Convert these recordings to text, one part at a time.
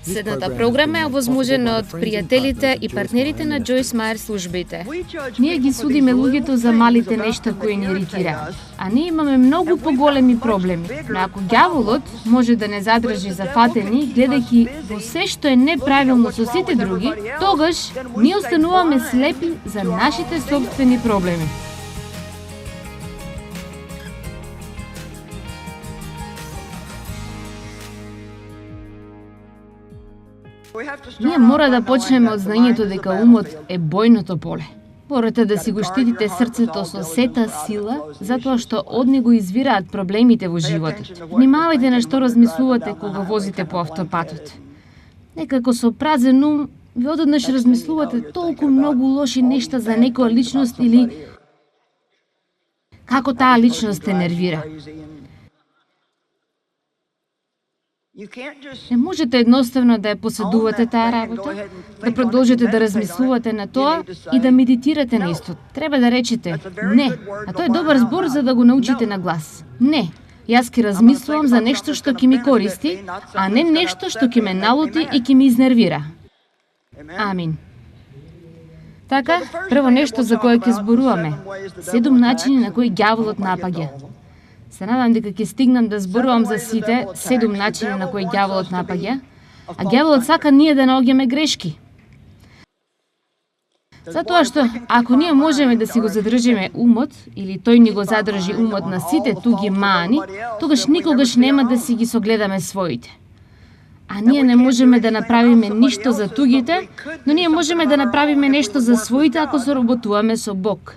Следната програма е овозможена од пријателите и партнерите на Джойс Мајер службите. Ние ги судиме луѓето за малите нешта кои ни иритираат, а ние имаме многу поголеми проблеми. Но ако ѓаволот може да не задржи зафатени, гледајќи во се што е неправилно со сите други, тогаш ние остануваме слепи за нашите собствени проблеми. Ние мора да почнеме од знаењето дека умот е бојното поле. Морате да си го штитите срцето со сета сила, затоа што од него извираат проблемите во животот. Внимавајте на што размислувате кога возите по автопатот. Некако со празен ум, ви одеднаш размислувате толку многу лоши нешта за некоја личност или како таа личност те нервира. Не можете едноставно да ја поседувате таа работа, да продолжите да размислувате на тоа и да медитирате на истото. Треба да речете не, а тоа е добар збор за да го научите на глас. Не, јас ќе размислувам за нешто што ќе ми користи, а не нешто што ќе ме налути и ќе ми изнервира. Амин. Така, прво нешто за кое ќе зборуваме. 7 начини на кои ѓаволот напаѓа. Се надам дека ќе стигнам да зборувам за сите 7 начини на кои ѓаволот напаѓа, а ѓаволот сака ние да наоѓаме грешки. Затоа што, ако ние можеме да си го задржиме умот, или тој ни го задржи умот на сите туги маани, тогаш никогаш нема да си ги согледаме своите. А ние не можеме да направиме ништо за тугите, но ние можеме да направиме нешто за своите ако соработуваме со Бог.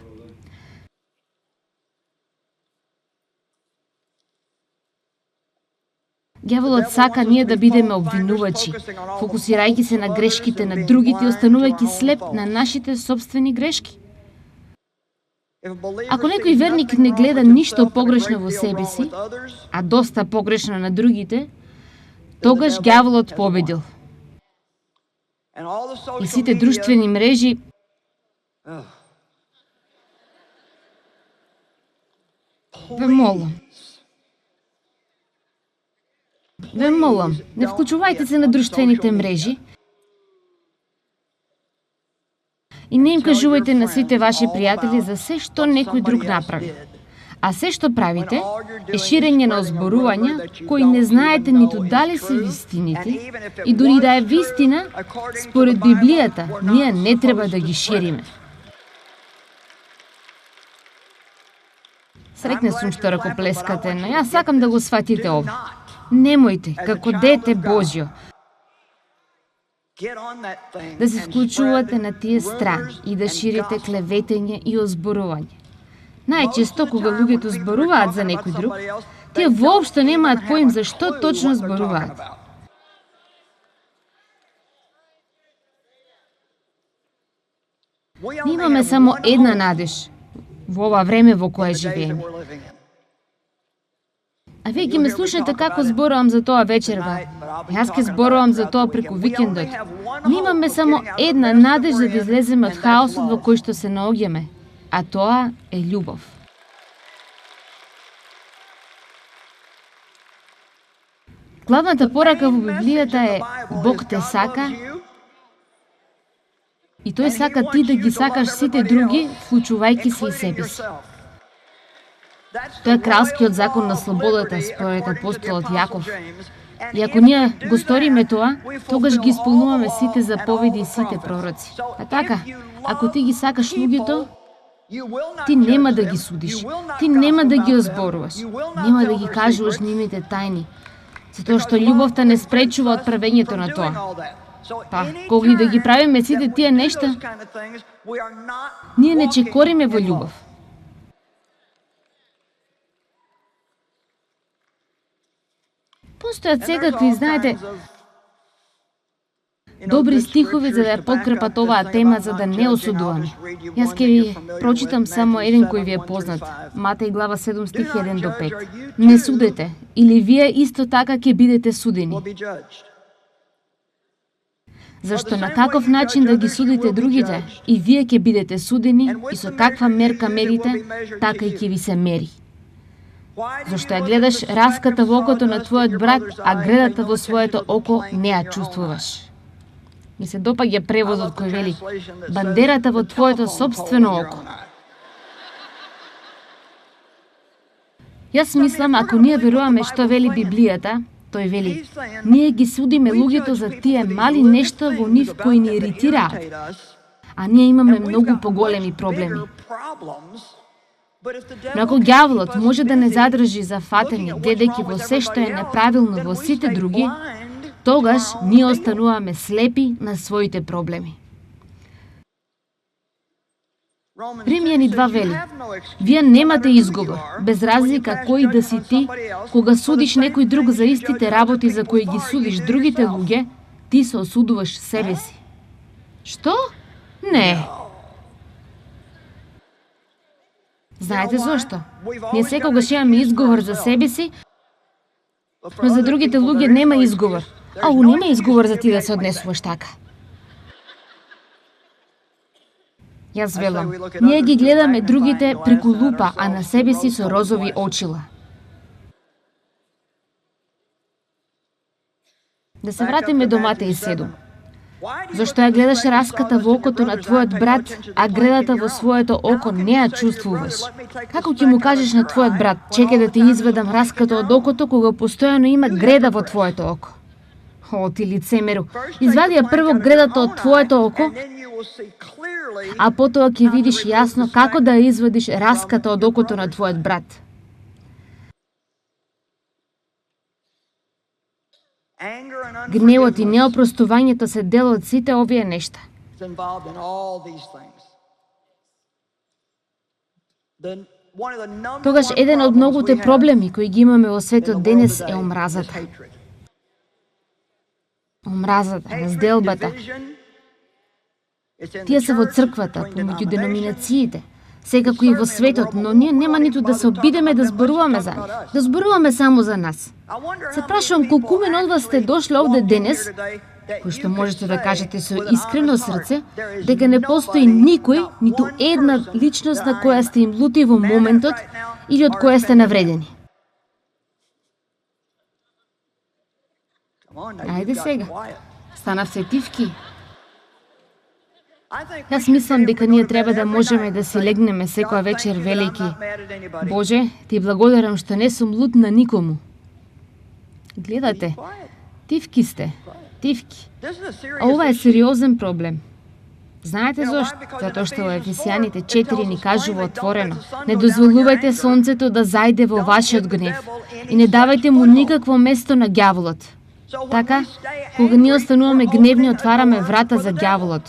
Ѓаволот сака ние да бидеме обвинувачи, фокусирајќи се на грешките на другите и останувајќи слеп на нашите собствени грешки. Ако некој верник не гледа ништо погрешно во себе си, а доста погрешно на другите, тогаш ѓаволот победил. И сите друштвени мрежи Ве молам, не вклучувајте се на друштвените мрежи и не им кажувајте на сите ваши пријатели за се што некој друг направи. А се што правите е ширење на озборувања кои не знаете ниту дали се вистините и дури да е вистина, според Библијата, ние не треба да ги шириме. Срекна сум што ракоплескате, но јас сакам да го сватите ова. Немојте, како дете Божјо, да се вклучувате на тие страни и да ширите клеветење и озборување. Најчесто, кога луѓето зборуваат за некој друг, тие воопшто немаат поим за што точно зборуваат. Ние имаме само една надеж во ова време во кое живееме. А вие ќе ме слушате како зборувам за тоа вечерва. Јас ќе зборувам за тоа преку викендот. Ние имаме само една надежда да излеземе од хаосот во кој што се наоѓаме, а тоа е љубов. Главната порака во Библијата е Бог те сака и тој сака ти да ги сакаш сите други, вклучувајќи се и себе си. Тоа е кралскиот закон на слободата според апостолот Јаков. И ако ние го сториме тоа, тогаш ги исполнуваме сите заповеди и сите пророци. А така, ако ти ги сакаш луѓето, ти нема да ги судиш, ти нема да ги озборуваш, нема да ги кажуваш нивните тајни, затоа што љубовта не спречува од правењето на тоа. Па, кога и да ги правиме сите тие нешта, ние не чекориме во љубов. Постојат секакви, знаете, добри стихови за да ја подкрепат оваа тема за да не осудуваме. Јас ќе ви прочитам само еден кој ви е познат. Матеј глава 7 стих 1 до 5. Не судете, или вие исто така ќе бидете судени. Зашто на таков начин да ги судите другите, и вие ќе бидете судени, и со каква мерка мерите, така и ќе ви се мери. Зошто ја гледаш раската во окото на твојот брат, а гредата во своето око не ја чувствуваш? Ми се допаѓа преводот кој вели бандерата во твоето собствено око. Јас мислам, ако ние веруваме што вели Библијата, тој вели, ние ги судиме луѓето за тие мали нешта во нив кои ни иритираат, а ние имаме многу поголеми проблеми. Но ако ѓаволот може да не задржи зафатени, гледајќи во се што е неправилно во сите други, тогаш ние остануваме слепи на своите проблеми. Римјани 2 вели, вие немате изговор, без разлика кој да си ти, кога судиш некој друг за истите работи за кои ги судиш другите луѓе, ти се осудуваш себе си. Што? Не. Знаете зошто? Ние секогаш имаме изговор за себе си, но за другите луѓе нема изговор. Ау, нема изговор за ти да се однесуваш така. Јас велам, ние ги гледаме другите преку лупа, а на себе си со розови очила. Да се вратиме до Матеј 7. Зошто ја гледаш раската во окото на твојот брат, а гредата во своето око не ја чувствуваш? Како ќе му кажеш на твојот брат, чекај да ти изведам раската од окото, кога постојано има греда во твоето око? О, ти лицемеру, извади ја прво гредата од твоето око, а потоа ќе видиш јасно како да ја извадиш раската од окото на твојот брат. Гневот и неопростувањето се дел од сите овие нешта. Тогаш еден од многуте проблеми кои ги имаме во светот денес е омразата. Омразата, разделбата. Тие се во црквата, помеѓу деноминациите, секако и во светот, но ние нема ниту да се обидеме да зборуваме за нив, да зборуваме само за нас. Се прашувам колкумен од вас сте дошли овде денес, кои што можете да кажете со искрено срце, дека не постои никој, ниту една личност на која сте им лути во моментот или од која сте навредени. Ајде сега, станавте тивки. Јас мислам дека ние треба да можеме да си легнеме секоја вечер велики: Боже, ти благодарам што не сум лут на никому. Гледате, тивки сте, тивки. А ова е сериозен проблем. Знаете зошто? Затоа што во Ефесијаните 4 ни кажува отворено: не дозволувајте сонцето да зајде во вашиот гнев и не давајте му никакво место на ѓаволот. Така, кога ние остануваме гневни, отвараме врата за ѓаволот.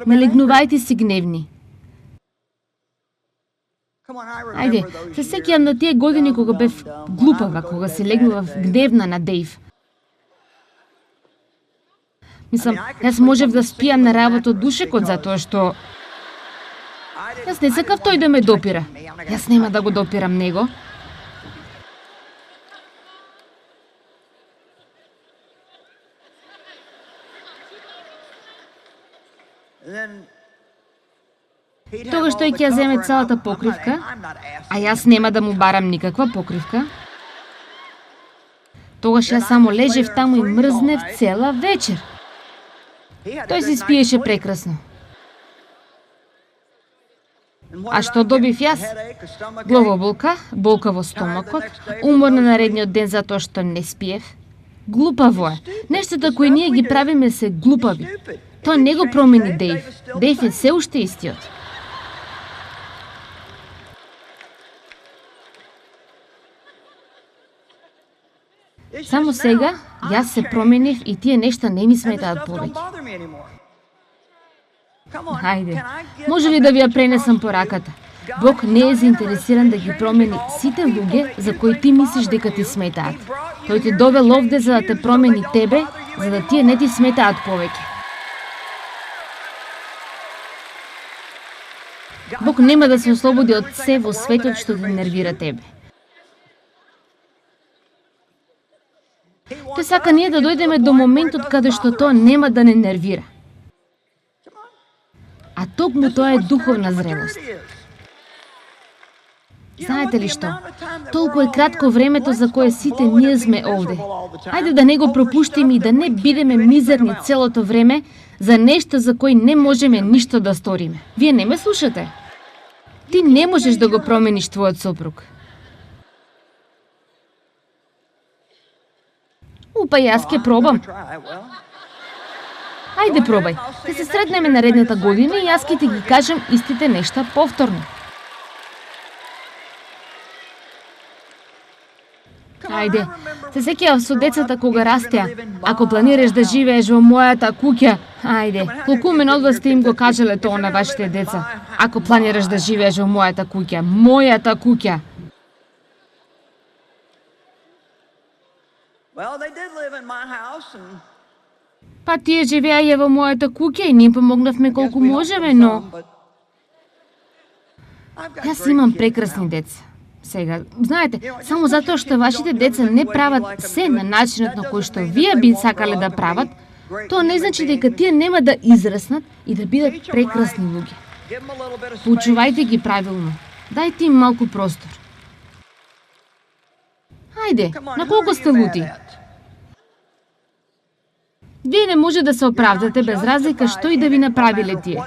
Не легнувајте си гневни. Ајде, се сеќавам на тие години кога бев глупава, кога се легнував гневна на Дејв. Мислам, јас можев да спијам на работа од душекот затоа што јас не сакав тој да ме допира. Јас нема да го допирам него. Тогаш тој ќе ја земе целата покривка, а јас нема да му барам никаква покривка. Тогаш јас само лежев таму и мрзнев цела вечер. Тој се спиеше прекрасно. А што добив јас? Главоболка, болка во стомакот, умор на наредниот ден затоа што не спиев. Глупаво е. Нештата кои ние ги правиме се глупави. Тоа не го промени Дејв. Дејв е се уште истиот. Само сега, јас се променив и тие нешта не ми сметаат повеќе. Хајде, може ли да ви ја пренесам пораката? Бог не е заинтересиран да ги промени сите луѓе за кои ти мислиш дека ти сметаат. Тој те довел овде за да те промени тебе, за да тие не ти сметаат повеќе. Бог нема да се ослободи од се во светот што те нервира тебе. Тој сака ние да дојдеме до моментот каде што тоа нема да не нервира. А токму тоа е духовна зрелост. Знаете ли што? Толку е кратко времето за кое сите ние сме овде. Ајде да не го пропуштиме и да не бидеме мизерни целото време за нешто за кој не можеме ништо да сториме. Вие не ме слушате? Ти не можеш да го промениш твојот сопруг. Па јас ќе пробам. Ајде пробај. Ќе се сретнеме наредната година и јас ќе ти ги кажам истите нешта повторно. Ајде, се сеќавам со децата кога растеа. Ако планираш да живееш во мојата куќа, ајде, колку мен од вас сте им го кажале тоа на вашите деца? Ако планираш да живееш во мојата куќа. Па тие живееја во мојата куќа и ние помогнавме колку можеме, но јас имам прекрасни деца. Сега, знаете, само затоа што вашите деца не прават се на начинот на кој што вие би сакале да прават, тоа не значи дека тие нема да израснат и да бидат прекрасни луѓе. Поучувајте ги правилно. Дајте им малку простор. Ајде, на колку сте лути? Вие не може да се оправдате без разлика што и да ви направиле тие.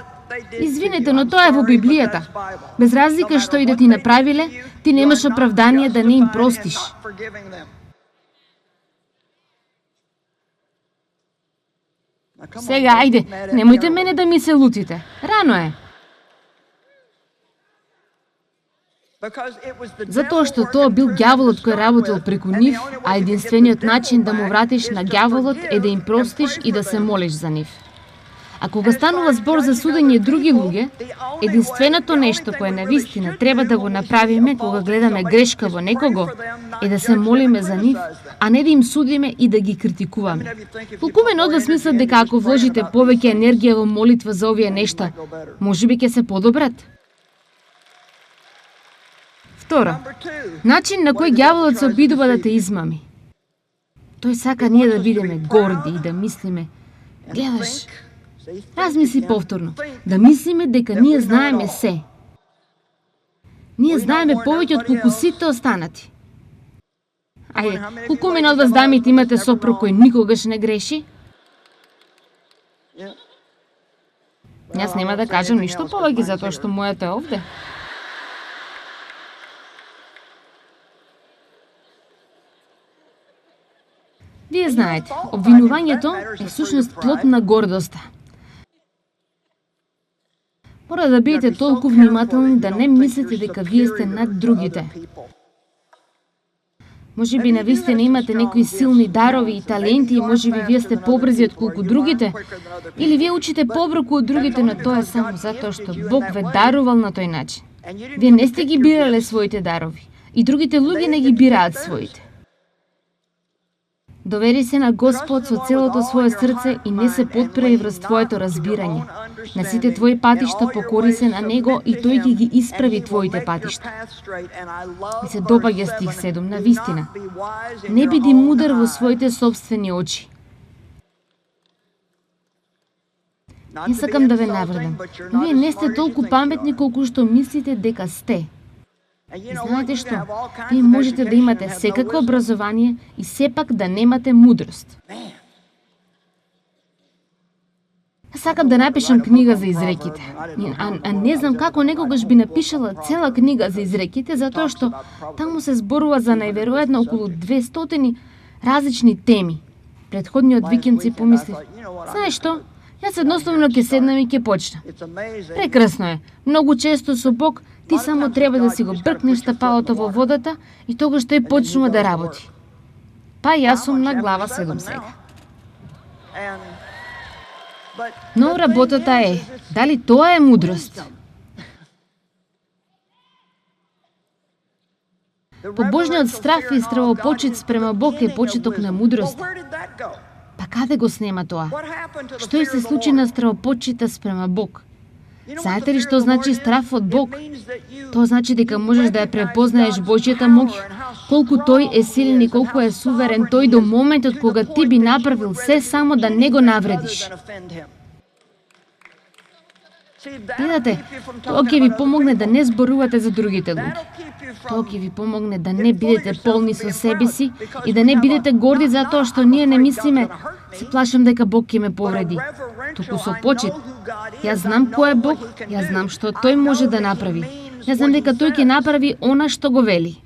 Извинете, но тоа е во Библијата. Без разлика што и да ти направиле, ти немаш оправдание да не им простиш. Сега, ајде, немојте мене да ми се лутите. Рано е. Затоа што тоа бил ѓаволот кој работил преку нив, а единствениот начин да му вратиш на ѓаволот е да им простиш и да се молиш за нив. А кога станува збор за судење други луѓе, единственото нешто кое навистина треба да го направиме кога гледаме грешка во некого, е да се молиме за нив, а не да им судиме и да ги критикуваме. Колку мен од вас мислат дека ако вложите повеќе енергија во молитва за овие нешта, можеби ќе се подобрат? Второ, начин на кој ѓаволот се обидува да те измами. Тој сака ние да бидеме горди и да мислиме, гледаш, размисли повторно, да мислиме дека ние знаеме се. Ние знаеме повеќе од колку сите останати. Ајде, колку мен од вас дамите имате сопруг кој никогаш не греши? Јас нема да кажам ништо повеќе затоа што мојата е овде. Вие знаете, обвинувањето е всушност плод на гордоста. Мора да бидете толку внимателни да не мислите дека вие сте над другите. Можеби навистина имате некои силни дарови и таленти и можеби вие сте побрзи отколку другите, или вие учите побрзо од другите, но тоа е само затоа што Бог ве дарувал на тој начин. Вие не сте ги бирале своите дарови и другите луѓе не ги бираат своите. Довери се на Господ со целото свое срце и не се потпирај врз твоето разбирање. На сите твои патишта покори се на Него и Тој ќе ги исправи твоите патишта. И се допаѓа стих 7, на вистина. Не биди мудар во своите собствени очи. Не сакам да ве навредам, но вие не сте толку паметни колку што мислите дека сте. И знаете што? Вие можете да имате секакво образование и сепак да немате мудрост. Сакам да напишам книга за изреките. А не знам како некогаш би напишала цела книга за изреките, затоа што таму се зборува за најверојатно околу 200 различни теми. Предходниот викенд си помислив, знаеш што? Јас едноставно ќе седнам и ќе почнам. Прекрасно е. Многу често со Бог ти само треба да си го бркнеш стапалото во водата и тогаш тој почнува да работи. Па јас сум на глава 7 сега. Но работата е, дали тоа е мудрост? Побожниот страх и стравопочит спрема Бог е почеток на мудрост. Па каде го снема тоа? Што се случи на стравопочита спрема Бог? Знаете ли што значи страв од Бог? Тоа значи дека можеш да ја препознаеш Божјата моќ, колку Тој е силен и колку е суверен Тој до моментот кога ти би направил се само да не го навредиш. Гледате, тоа ќе ви помогне да не зборувате за другите луѓе. Тоа ќе ви помогне да не бидете полни со себе си и да не бидете горди затоа што ние не мислиме, се плашам дека Бог ќе ме повреди. Туку со почит. Јас знам кој е Бог, јас знам што тој може да направи. Јас знам дека тој ќе направи она што го вели.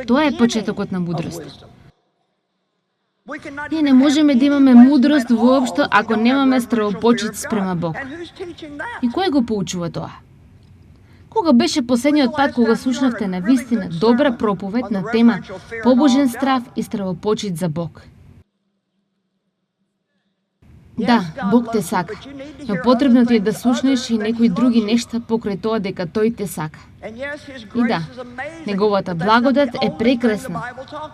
Тоа е почетокот на мудрост. Ние не можеме да имаме мудрост воопшто ако немаме стравопочит спрема Бог. И кој го поучува тоа? Кога беше последниот пат кога слушнавте на вистина добра проповед на тема побожен страв и стравопочит за Бог? Да, Бог те сака, но потребно ти е да слушнеш и некои други нешта покрај тоа дека Тој те сака. И да, Неговата благодат е прекрасна,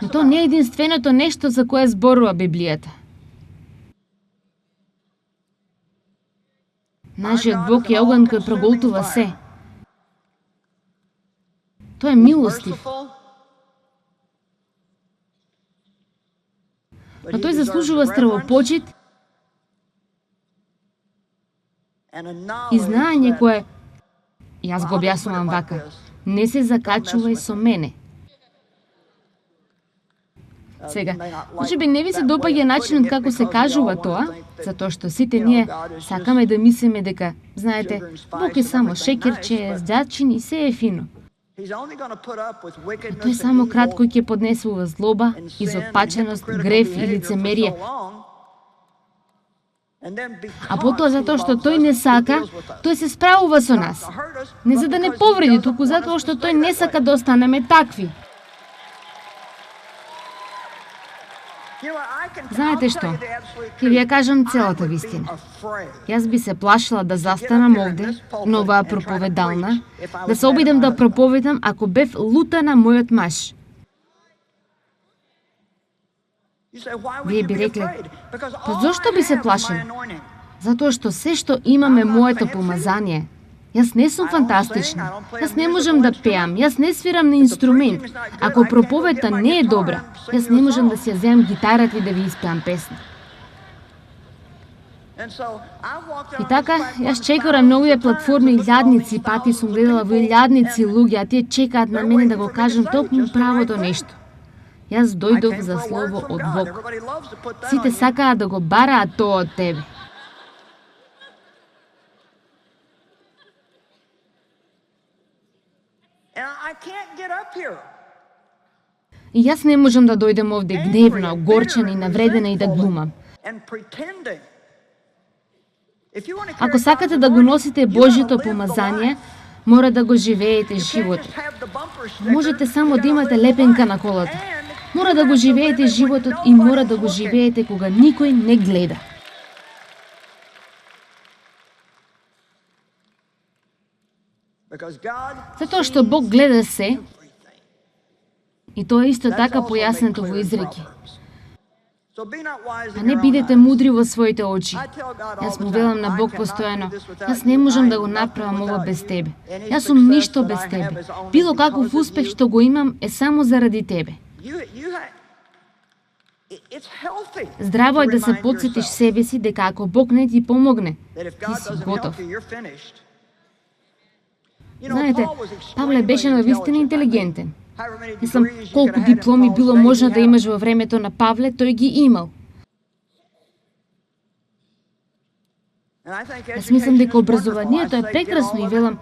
но тоа не е единственото нешто за кое зборува Библијата. Нашиот Бог е оган кој проголтува се. Тој е милостив. Но тој заслужува стравопочит и знаење кое, јас го објаснувам вака, не се закачувај со мене. Сега, можеби не ви се допаѓа начинот како се кажува тоа, затоа што сите ние сакаме да мислиме дека, знаете, Бог е само шекерче, здачин и се е фино. Тој само кратко ќе поднесува злоба, изопаченост, грев и лицемерие. А потоа затоа што тој не сака, тој се справува со нас. Не за да не повреди, туку затоа што тој не сака да останеме такви. Знаете што? Ќе ви ја кажам целата вистина. Јас би се плашила да застанам овде, на оваа проповедална, да се обидам да проповедам ако бев лута на мојот маж. Вие би рекле, па зошто би се плашил? Затоа што се што имаме моето помазание. Јас не сум фантастична. Јас не можам да пеам, јас не свирам на инструмент. Ако проповедта не е добра, јас не можам да си ја земам гитарата и да ви испеам песна. И така, јас чекорам на овие платформи илјадници пати сум гледала во илјадници луѓе, а тие чекаат на мене да го кажам токму правото нешто. Јас дојдов за слово од Бог. Сите сакаат да го бараат тоа од тебе. И јас не можам да дојдем овде гневна, огорчена и навредена и да глумам. Ако сакате да го носите Божјото помазание, мора да го живеете животот. Можете само да имате лепенка на колата. Мора да го живеете животот и мора да го живеете кога никој не гледа. Затоа што Бог гледа се, и тоа е исто така појаснето во изреки. А не бидете мудри во своите очи. Јас му велам на Бог постојано, јас не можам да го направам ова без тебе. Јас сум ништо без тебе. Било каков успех што го имам е само заради тебе. Здраво е да се потсетиш себе си дека ако Бог не ти помогне, ти си готов. Знаете, Павле беше навистина интелигентен. Не знам колку дипломи било можно да имаш во времето на Павле, тој ги имал. Јас мислам дека образованието е прекрасно и велам,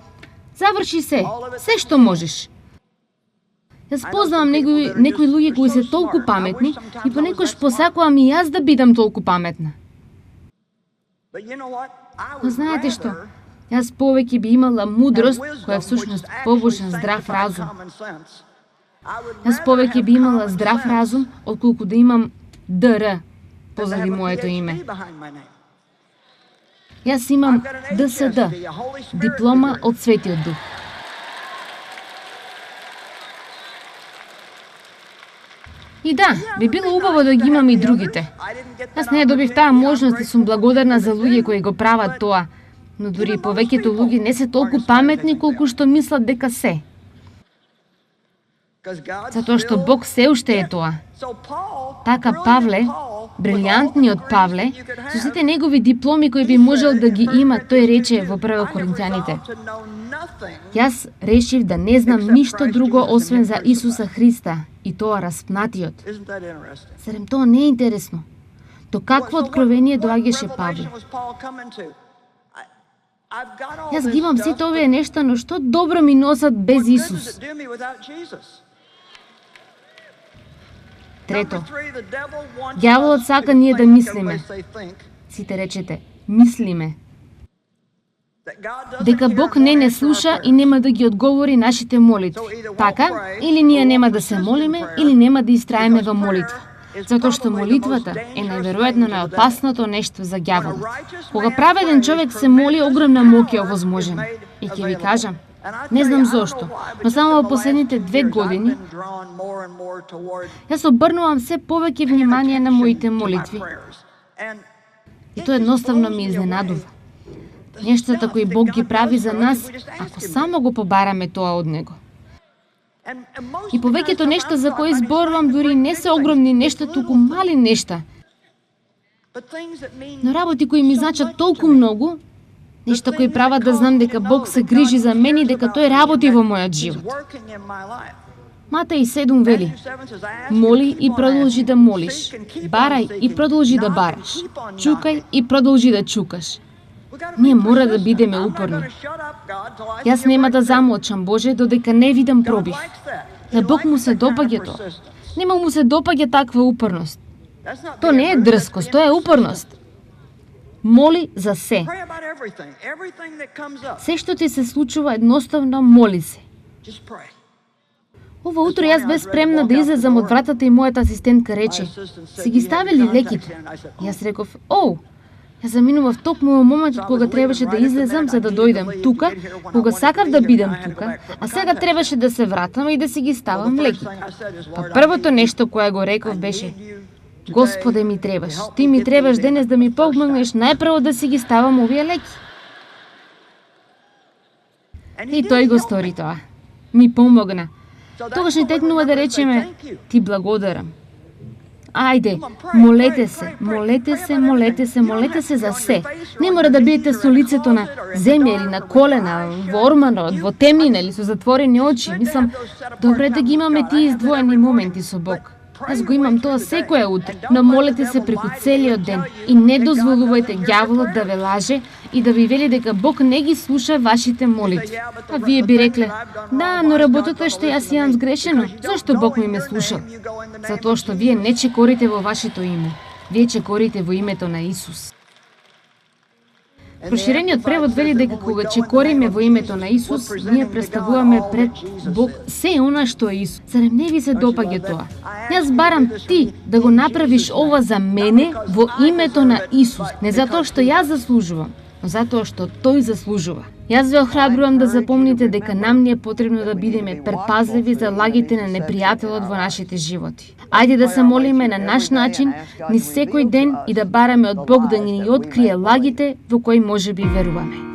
заврши се што можеш. Јас познавам некои луѓе кои се толку паметни и понекогаш посакувам и јас да бидам толку паметна. Но знаете што? Јас повеќе би имала мудрост, која е всушност побожен здрав разум. Јас повеќе би имала здрав разум, отколку да имам ДР позади моето име. Јас имам ДСД, диплома од Светиот Дух. И да, би било убаво да ги имам и другите. Јас не добив таа можност и сум благодарна за луѓе кои го прават тоа, но дури повеќето луѓе не се толку паметни колку што мислат дека се. Затоа што Бог се уште е тоа. Така Павле брилјантниот Павле, со сите негови дипломи кои би можел да ги има, тој рече во 1 Коринќаните: Јас решив да не знам ништо друго освен за Исуса Христа и тоа распнатиот. Зарем тоа не е интересно? До какво откровение доаѓаше Павле? Јас ги имам сите овие нешта, но што добро ми носат без Исус? Трето, ѓаволот сака ние да мислиме. Сите речете, мислиме. Дека Бог не слуша и нема да ги одговори нашите молитви. Така, или ние нема да се молиме, или нема да истраеме во молитва. Затоа што молитвата е најверојатно најопасното нешто за ѓаволот. Кога праведен човек се моли, огромна моќ е овозможена. И ќе ви кажам, не знам зошто, но само во последните 2 години јас обрнувам се повеќе внимание на моите молитви. И тоа едноставно ми изненадува. Нештата кои Бог ги прави за нас, ако само го побараме тоа од Него. И повеќето нешта за кои зборувам дури не се огромни нешта, туку мали нешта. Но работи кои ми значат толку многу, нешта кои прават да знам дека Бог се грижи за мене и дека тој работи во мојот живот. Матеј 7 вели: моли и продолжи да молиш, барај и продолжи да бараш, чукај и продолжи да чукаш. Ние мора да бидеме упорни. Јас нема да замолчам, Боже, додека не видам пробив. На Бог му се допаѓа тоа. Нема му се допаѓа таква упорност. Тоа не е дрскост, тоа е упорност. Моли за се. Се што ти се случува, едноставно моли се. Ова утро јас бев спремна да излезам од вратата и мојата асистентка рече: си ги ставили леките? Јас реков: оу. Јас заминував токму во моментот кога требаше да излезам за да дојдам тука, кога сакав да бидам тука, а сега требаше да се вратам и да си ги ставам леките. Па првото нешто кое го реков беше: Господе, ми требаш, ти ми требаш денес да ми помогнеш најпрво да си ги ставам овие леки. И тој го стори тоа. Ми помогна. Тогаш ни текнува да речеме: ти благодарам. Ајде, молете се, молете се, молете се, молете се за се. Не мора да бидете со лицето на земја или на колена, во орманот, во темнина или со затворени очи. Мислам, добре да ги имаме тие издвоени моменти со Бог. Аз го имам тоа секоја утро, но молете се преку целиот ден и не дозволувајте ѓаволот да ве лаже и да ви вели дека Бог не ги слуша вашите молитви. А вие би рекле: да, но работата што јас имам сгрешено, зашто Бог ми ме слушал? Затоа што вие не чекорите во вашето име, вие чекорите во името на Исус. Проширениот превод вели дека кога чекориме во името на Исус, ние представуваме пред Бог се она што е Исус. Зарем не ви се допаѓа тоа? Јас барам ти да го направиш ова за мене во името на Исус, не затоа што јас заслужувам, но затоа што тој заслужува. Јас ве охрабрувам да запомните дека нам ни е потребно да бидеме предпазливи за лагите на непријателот во нашите животи. Ајде да се молиме на наш начин, ни секој ден и да бараме од Бог да ни открие лагите во кои можеби веруваме.